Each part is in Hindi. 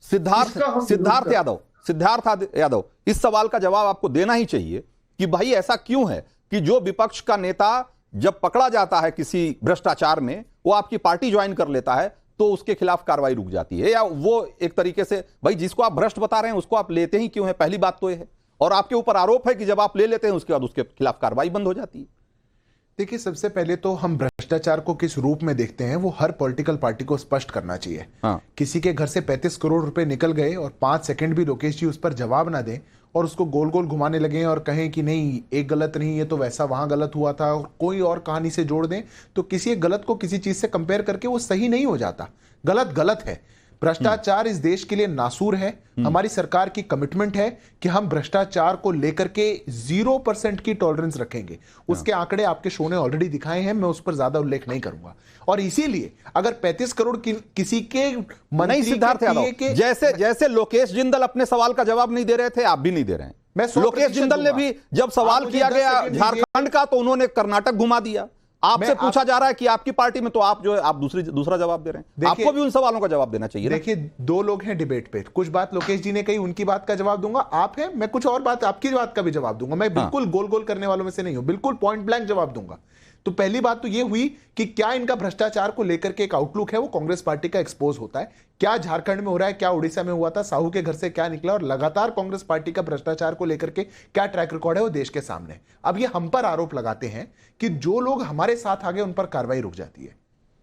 सिद्धार्थ यादव, इस सवाल का जवाब आपको देना ही चाहिए कि भाई ऐसा क्यों है कि जो विपक्ष का नेता जब पकड़ा जाता है किसी भ्रष्टाचार में, वो आपकी पार्टी ज्वाइन कर लेता है तो उसके खिलाफ कार्रवाई रुक जाती है, या वो एक तरीके से भाई जिसको आप भ्रष्ट बता रहे हैं उसको आप लेते ही क्यों हैं? पहली बात तो यह है, और आपके ऊपर आरोप है कि जब आप ले लेते हैं उसके बाद उसके खिलाफ कार्रवाई बंद हो जाती है। देखिए, सबसे पहले तो हम भ्रष्टाचार को किस रूप में देखते हैं वो हर पॉलिटिकल पार्टी को स्पष्ट करना चाहिए। किसी के घर से 35 करोड़ रुपए निकल गए और 5 सेकंड भी लोकेश जी उस पर जवाब ना दें और उसको गोल गोल घुमाने लगे और कहें कि नहीं एक गलत नहीं है तो वैसा वहां गलत हुआ था, और कोई और कहानी से जोड़ दें, तो किसी एक गलत को किसी चीज से कंपेयर करके वो सही नहीं हो जाता। गलत गलत है। भ्रष्टाचार इस देश के लिए नासूर है। हमारी सरकार की कमिटमेंट है कि हम भ्रष्टाचार को लेकर के 0% की टॉलरेंस रखेंगे। उसके आंकड़े आपके शो ने ऑलरेडी दिखाए हैं, मैं उस पर ज्यादा उल्लेख नहीं करूंगा। और इसीलिए अगर 35 करोड़ किसी के नहीं, सिद्धार्थ यादव जैसे लोकेश जिंदल अपने सवाल का जवाब नहीं दे रहे थे, आप भी नहीं दे रहे हैं। लोकेश जिंदल ने भी जब सवाल किया गया झारखंड का तो उन्होंने कर्नाटक घुमा दिया। आपसे पूछा जा रहा है कि आपकी पार्टी में, तो आप जो है आप दूसरा जवाब दे रहे हैं। आपको भी उन सवालों का जवाब देना चाहिए। देखिए, दो लोग हैं डिबेट पे, कुछ बात लोकेश जी ने कही, उनकी बात का जवाब दूंगा। आप हैं, मैं कुछ और बात आपकी बात का भी जवाब दूंगा। मैं बिल्कुल गोल गोल करने वालों में से नहीं हूं, बिल्कुल पॉइंट ब्लैंक जवाब दूंगा। तो पहली बात तो यह हुई कि क्या इनका भ्रष्टाचार को लेकर के एक आउटलुक है वो कांग्रेस पार्टी का एक्सपोज होता है। क्या झारखंड में हो रहा है, क्या उड़ीसा में हुआ था, साहू के घर से क्या निकला, और लगातार कांग्रेस पार्टी का भ्रष्टाचार को लेकर के क्या ट्रैक रिकॉर्ड है वो देश के सामने। अब ये हम पर आरोप लगाते हैं कि जो लोग हमारे साथ आ गए उन पर कार्रवाई रुक जाती है।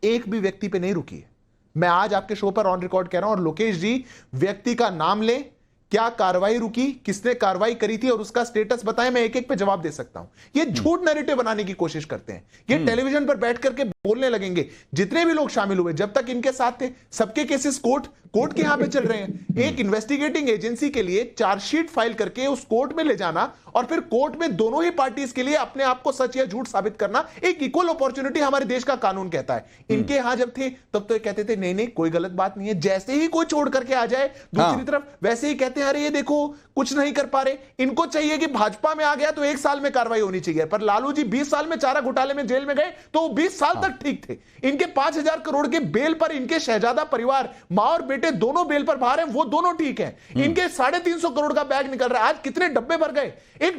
एक भी व्यक्ति पे नहीं रुकी है। मैं आज आपके शो पर ऑन रिकॉर्ड कह रहा हूं, और लोकेश जी व्यक्ति का नाम लें, क्या कार्रवाई रुकी, किसने कार्रवाई करी थी और उसका स्टेटस बताएं, मैं एक एक पे जवाब दे सकता हूं। ये झूठ नैरेटिव बनाने की कोशिश करते हैं। ये टेलीविजन पर बैठ करके बोलने लगेंगे। जितने भी लोग शामिल हुए जब तक इनके साथ थे, सबके केसेस कोर्ट के यहां पे चल रहे हैं। एक इन्वेस्टिगेटिंग एजेंसी के लिए चार्जशीट फाइल करके उस कोर्ट में ले जाना और फिर कोर्ट में दोनों ही पार्टीज के लिए अपने आप को सच या झूठ साबित करना एक इक्वल अपॉर्चुनिटी हमारे देश का कानून कहता है। इनके यहां जब थे तब तो ये कहते थे नहीं नहीं कोई गलत बात नहीं है। जैसे ही कोई छोड़ करके आ जाए दूसरी तरफ, वैसे ही कहते हैं अरे ये देखो कुछ नहीं कर पा रहे। इनको चाहिए कि भाजपा में आ गया तो 1 साल में कार्रवाई होनी चाहिए, पर लालू जी 20 साल में चारा घोटाले में जेल में गए तो 20 साल तक ठीक थे। इनके 5000 करोड़ के बेल पर इनके शहजादा परिवार, मां और बेटे दोनों बेल पर बाहर हैं, वो दोनों ठीक हैं। इनके 350 करोड़ का बैग निकल रहा है। आज कितने डब्बे भर गए एक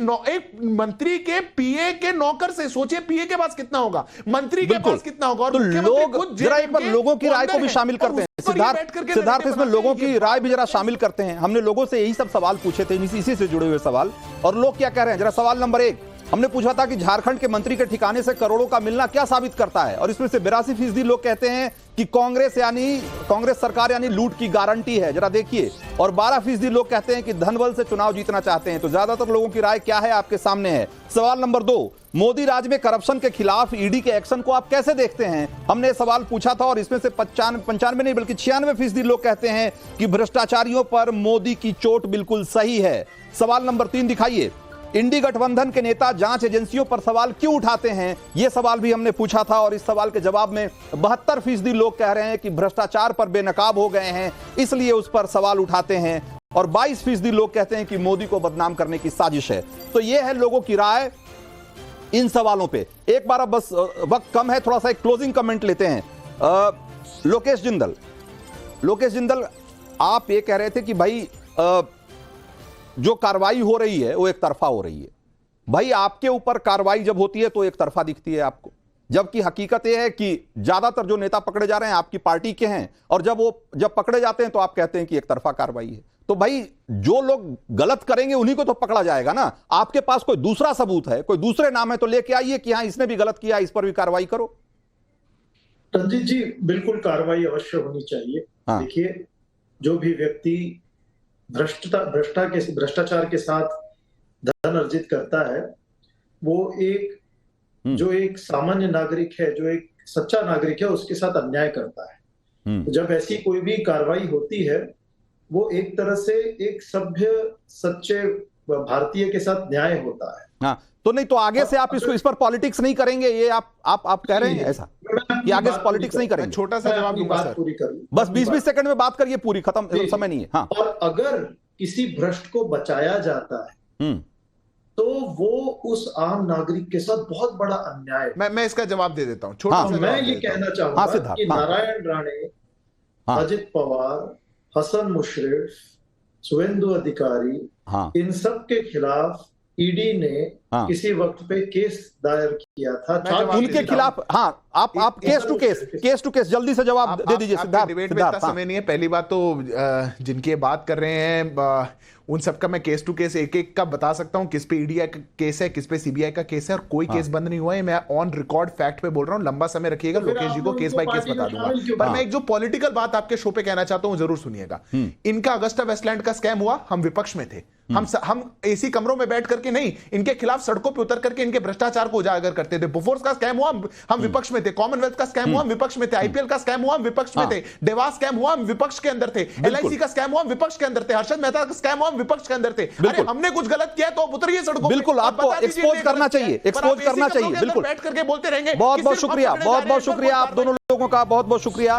मंत्री के पीए के नौकर से। सोचिए पीए के पास कितना होगा, मंत्री के पास कितना होगा। और तो लोग जरा एक बार लोगों की राय को भी शामिल करते हैं। सिद्धार्थ इसमें लोगों की राय भी जरा शामिल करते हैं। हमने लोगों से यही सब सवाल पूछे थे, इसी से जुड़े हुए सवाल, और लोग क्या कह रहे हैं। जरा सवाल नंबर 1 हमने पूछा था कि झारखंड के मंत्री के ठिकाने से करोड़ों का मिलना क्या साबित करता है, और इसमें से 82% लोग कहते हैं कि कांग्रेस सरकार यानी लूट की गारंटी है। जरा देखिए, और 12% लोग कहते हैं कि धनबल से चुनाव जीतना चाहते हैं। तो ज्यादातर लोगों की राय क्या है आपके सामने है। सवाल नंबर 2, मोदी राज में करप्शन के खिलाफ ईडी के एक्शन को आप कैसे देखते हैं? हमने सवाल पूछा था और इसमें से 95 नहीं बल्कि 96% लोग कहते हैं कि भ्रष्टाचारियों पर मोदी की चोट बिल्कुल सही है। सवाल नंबर 3 दिखाइए, इंडी गठबंधन के नेता जांच एजेंसियों पर सवाल क्यों उठाते हैं? यह सवाल भी हमने पूछा था और इस सवाल के जवाब में 72% लोग कह रहे हैं कि भ्रष्टाचार पर बेनकाब हो गए हैं इसलिए उस पर सवाल उठाते हैं, और 22% लोग कहते हैं कि मोदी को बदनाम करने की साजिश है। तो यह है लोगों की राय इन सवालों पे। एक बार अब बस वक्त कम है, थोड़ा सा एक क्लोजिंग कमेंट लेते हैं। लोकेश जिंदल, आप ये कह रहे थे कि भाई जो कार्रवाई हो रही है वो एक तरफा हो रही है। भाई आपके ऊपर कार्रवाई जब होती है तो एक तरफा दिखती है आपको, जबकि हकीकत यह है कि ज्यादातर जो नेता पकड़े जा रहे हैं आपकी पार्टी के हैं, और जब पकड़े जाते हैं तो आप कहते हैं कि एक तरफा कार्रवाई है। तो भाई जो लोग गलत करेंगे उन्हीं को तो पकड़ा जाएगा ना। आपके पास कोई दूसरा सबूत है, कोई दूसरे नाम है तो लेके आइए कि हाँ इसने भी गलत किया, इस पर भी कार्रवाई करो। रंजीत जी, बिल्कुल कार्रवाई अवश्य होनी चाहिए। देखिए, जो भी व्यक्ति भ्रष्टाचार के साथ धन अर्जित करता है, वो जो एक सामान्य नागरिक है, जो एक सच्चा नागरिक है, उसके साथ अन्याय करता है। तो जब ऐसी कोई भी कार्रवाई होती है, वो एक तरह से एक सभ्य सच्चे भारतीय के साथ न्याय होता है। हाँ, तो नहीं तो आगे से आप इस पर पॉलिटिक्स नहीं करेंगे, ये आप कह रहे हैं ऐसा कि आगे से पॉलिटिक्स नहीं करेंगे? छोटा सा जवाब दूंगा सर, पूरी कर लूं, बस 20-20 सेकंड में बात करिए, पूरी खत्म, समय नहीं है। हाँ, और अगर किसी भ्रष्ट को बचाया जाता है तो वो उस आम नागरिक के साथ बहुत बड़ा अन्याय। मैं इसका जवाब दे देता हूं, छोटा सा। मैं ये कहना चाहूंगा कि नारायण राणे, अजित पवार, हसन मुशर्रफ, शुभेंदु अधिकारी, हाँ इन सब के खिलाफ ईडी ने हाँ। किसी वक्त पे केस दायर किया था। उनके खिलाफ। हाँ, आप केस टू केस जल्दी से जवाब दे दीजिए सिद्धार्थ। डिबेट में इतना समय नहीं है। पहली बात तो जिनकी बात कर रहे हैं उन सबका मैं केस टू केस एक एक का बता सकता हूं, किस पे ईडी का केस है, किस पे सीबीआई का केस है, और कोई केस बंद नहीं हुआ है। मैं ऑन रिकॉर्ड फैक्ट पे बोल रहा हूं, लंबा समय रखिएगा, लोकेश जी को केस बाय केस बता दूंगा। पर मैं एक जो पॉलिटिकल बात आपके शो पे कहना चाहता हूं, जरूर सुनिएगा। इनका अगस्टा वेस्टलैंड का स्कैम हुआ, हम विपक्ष में थे, हम एसी कमरों में बैठ करके नहीं, इनके खिलाफ सड़कों पे उतर करके इनके भ्रष्टाचार को उजागर करते थे। बोफोर्स का स्कैम हुआ, हम विपक्ष में थे। कॉमनवेल्थ का स्कैम हुआ, हम विपक्ष में थे। आईपीएल का स्कैम हुआ, हम विपक्ष में थे। देवास स्कैम हुआ, हम विपक्ष के अंदर थे। एलआईसी का स्कैम हुआ, हम विपक्ष के अंदर थे। हर्षद मेहता का स्कैम हुआ, हम विपक्ष के अंदर थे। अरे हमने कुछ गलत किया तो उतरिए सड़कों पे। बिल्कुल, आपको एक्सपोज करना चाहिए, एक्सपोज करना चाहिए। बिल्कुल, बैठ करके बोलते रहेंगे। बहुत बहुत शुक्रिया, बहुत बहुत शुक्रिया आप दोनों लोगों का, बहुत बहुत शुक्रिया।